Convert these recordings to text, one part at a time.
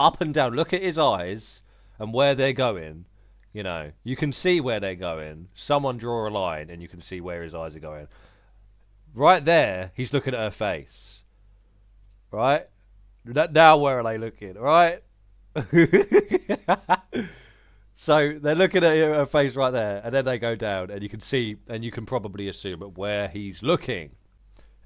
up and down. Look at his eyes and where they're going. You know, you can see where they're going. Someone draw a line and you can see where his eyes are going. Right there, he's looking at her face. Right? Now where are they looking? Right? So they're looking at her face right there, and then they go down, and you can see, and you can probably assume where he's looking.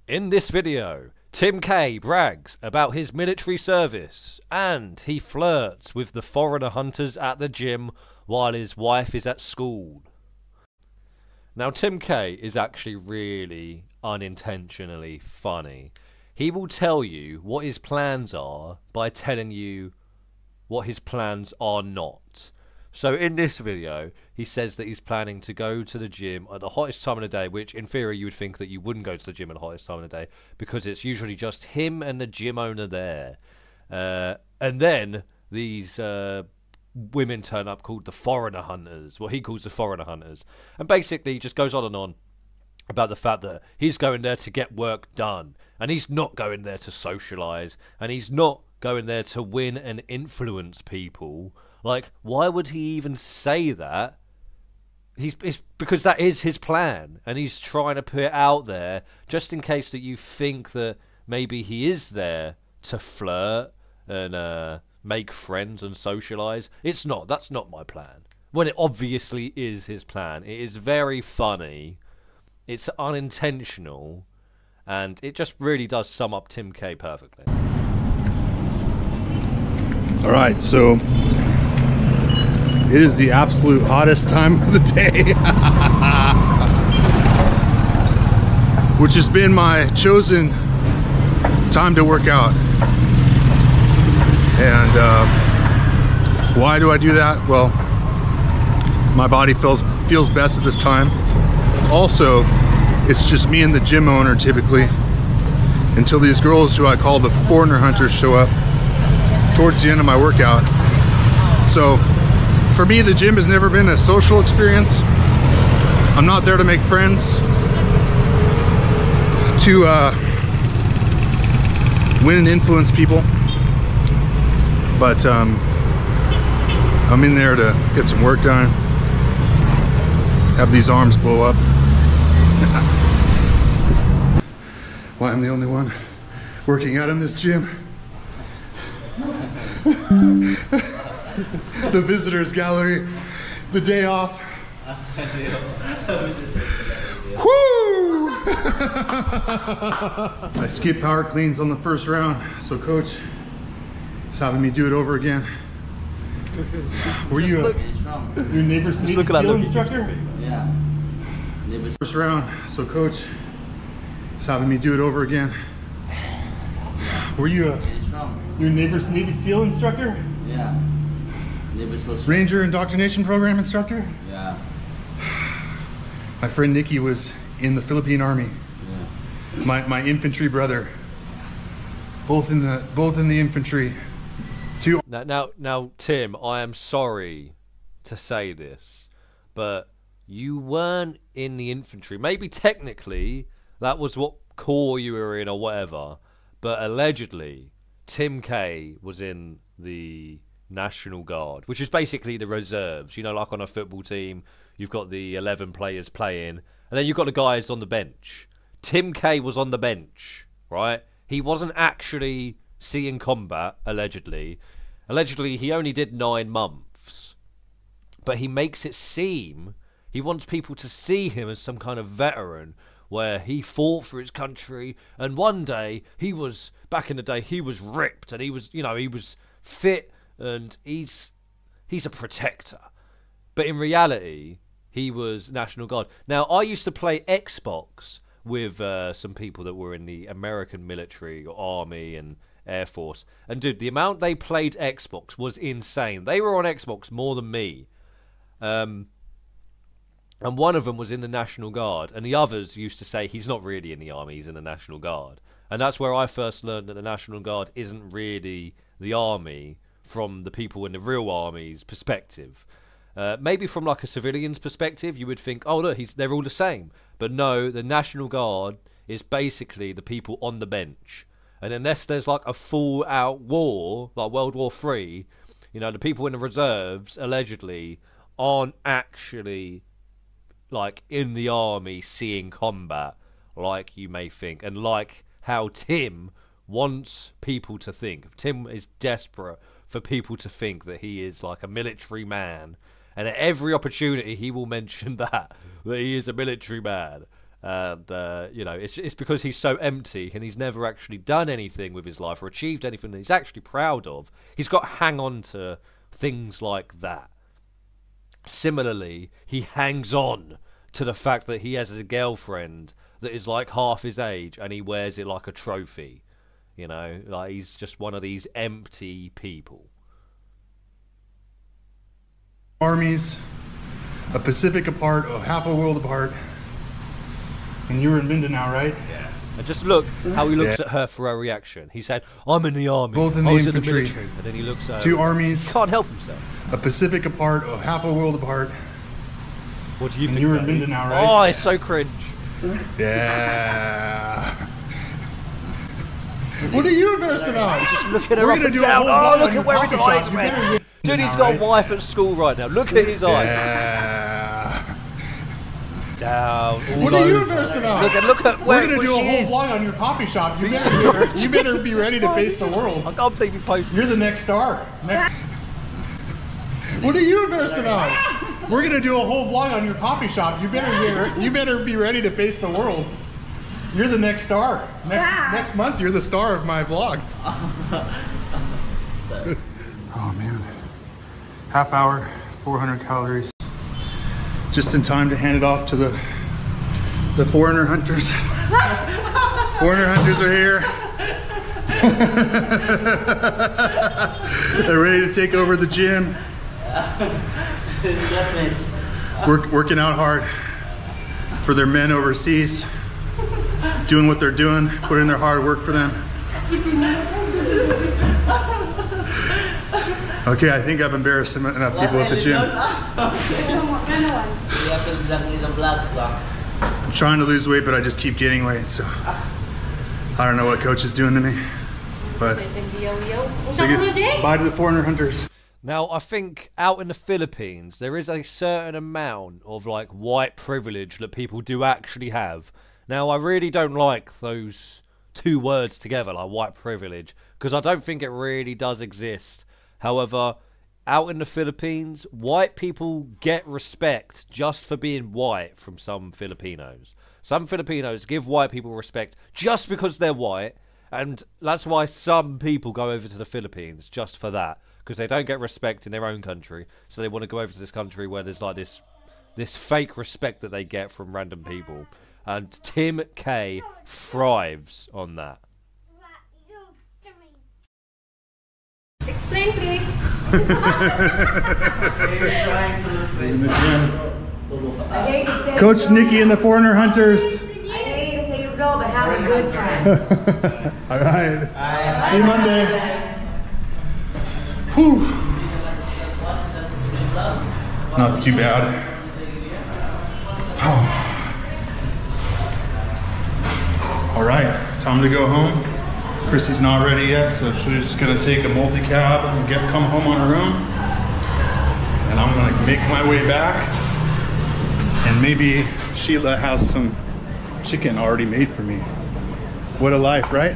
In this video, Tim K brags about his military service, and he flirts with the foreigner hunters at the gym while his wife is at school. Now, Tim K is actually really unintentionally funny. He will tell you what his plans are by telling you what his plans are not. So in this video, he says that he's planning to go to the gym at the hottest time of the day, which in theory you would think that you wouldn't go to the gym at the hottest time of the day because it's usually just him and the gym owner there. And then these women turn up called the foreigner hunters, what he calls the foreigner hunters. And basically he just goes on and on about the fact that he's going there to get work done. And he's not going there to socialise. And he's not going there to win and influence people. Like, why would he even say that? It's because that is his plan, and he's trying to put it out there just in case that you think that maybe he is there to flirt and make friends and socialise. It's not. That's not my plan. When it obviously is his plan. It is very funny. It's unintentional, and it just really does sum up Tim K perfectly. All right, so it is the absolute hottest time of the day, which has been my chosen time to work out. And why do I do that? Well, my body feels best at this time. Also, it's just me and the gym owner typically, until these girls who I call the foreigner hunters show up towards the end of my workout. So for me, the gym has never been a social experience. I'm not there to make friends, to win and influence people, but I'm in there to get some work done, have these arms blow up. Why I'm the only one working out in this gym. The visitors gallery, the day off. Woo! I skipped power cleans on the first round, so coach is having me do it over again. Were you your neighbor's Navy SEAL instructor? Yeah. First round, so coach is having me do it over again. Were you your neighbor's Navy SEAL instructor? Yeah. Ranger indoctrination program instructor? Yeah. My friend Nikki was in the Philippine Army. Yeah. My infantry brother. Both in the infantry. Now, Tim, I am sorry to say this, but you weren't in the infantry. Maybe technically that was what corps you were in or whatever, but allegedly Tim K was in the National Guard, which is basically the reserves. You know, like on a football team, you've got the 11 players playing, and then you've got the guys on the bench. Tim K was on the bench, right? He wasn't actually seeing combat, allegedly. Allegedly, he only did 9 months. But he makes it seem, he wants people to see him as some kind of veteran, where he fought for his country, and one day, back in the day, he was ripped, and he was, you know, he was fit, and he's a protector. But in reality, he was National Guard. Now, I used to play Xbox with some people that were in the American military or Army and Air Force. And dude, the amount they played Xbox was insane. They were on Xbox more than me. And one of them was in the National Guard. And the others used to say he's not really in the Army, he's in the National Guard. And that's where I first learned that the National Guard isn't really the Army from the people in the real Army's perspective. Maybe from like a civilian's perspective, you would think, oh look, they're all the same. But no, the National Guard is basically the people on the bench. And unless there's like a full-out war, like World War III, you know, the people in the reserves allegedly aren't actually like in the army seeing combat like you may think, and like how Tim wants people to think. Tim is desperate for people to think that he is like a military man, and at every opportunity he will mention that he is a military man. And you know, it's because he's so empty and he's never actually done anything with his life or achieved anything that he's actually proud of. He's got to hang on to things like that. Similarly, he hangs on to the fact that he has a girlfriend that is like half his age and he wears it like a trophy. You know, like he's just one of these empty people. Armies, a Pacific apart, half a world apart. And you're in Mindanao, right? Yeah. And just look how he looks at her for her reaction. He said, I'm in the army. Both in the I was infantry. in the military. And then he looks at her. Two armies. He can't help himself. A Pacific apart, half a world apart. What do you And think? you're in Mindanao, right? Oh, it's so cringe. Yeah. What are you embarrassed about? He's just looking her We're up gonna and do a down. whole Oh, vlog look on at where his your coffee eyes shop. You went. better Dude, now, he's got right? a wife at school right now. Look at his eyes. Yeah. Down. What are you embarrassed about? Look at where We're gonna do a she whole is. vlog on your coffee shop. You better be ready to face the world. I can't believe he posted. You're the next star. What are you embarrassed about? We're gonna do a whole vlog on your coffee shop. You better be ready to face the world. You're the next star. Next month, you're the star of my vlog. Oh man. Half hour, 400 calories. Just in time to hand it off to the foreigner hunters. Foreigner hunters are here. They're ready to take over the gym. Working out hard for their men overseas. Doing what they're doing, putting in their hard work for them. Okay, I think I've embarrassed enough people at the gym. I'm trying to lose weight, but I just keep gaining weight, so I don't know what coach is doing to me. But so bye to the foreigner hunters. Now, I think out in the Philippines, there is a certain amount of like white privilege that people do actually have. Now, I really don't like those two words together, like white privilege, because I don't think it really does exist. However, out in the Philippines, white people get respect just for being white from some Filipinos. Some Filipinos give white people respect just because they're white, and that's why some people go over to the Philippines just for that, because they don't get respect in their own country, so they want to go over to this country where there's like this fake respect that they get from random people. And Tim K thrives on that. Explain, please. In the gym. Coach Nikki and the foreigner hunters. I hate to say you go, but have a good time. All right. See you Monday. Whew. Not too bad. All right, time to go home. Christy's not ready yet, so she's just gonna take a multi-cab and come home on her own. And I'm gonna make my way back. And maybe Sheila has some chicken already made for me. What a life, right?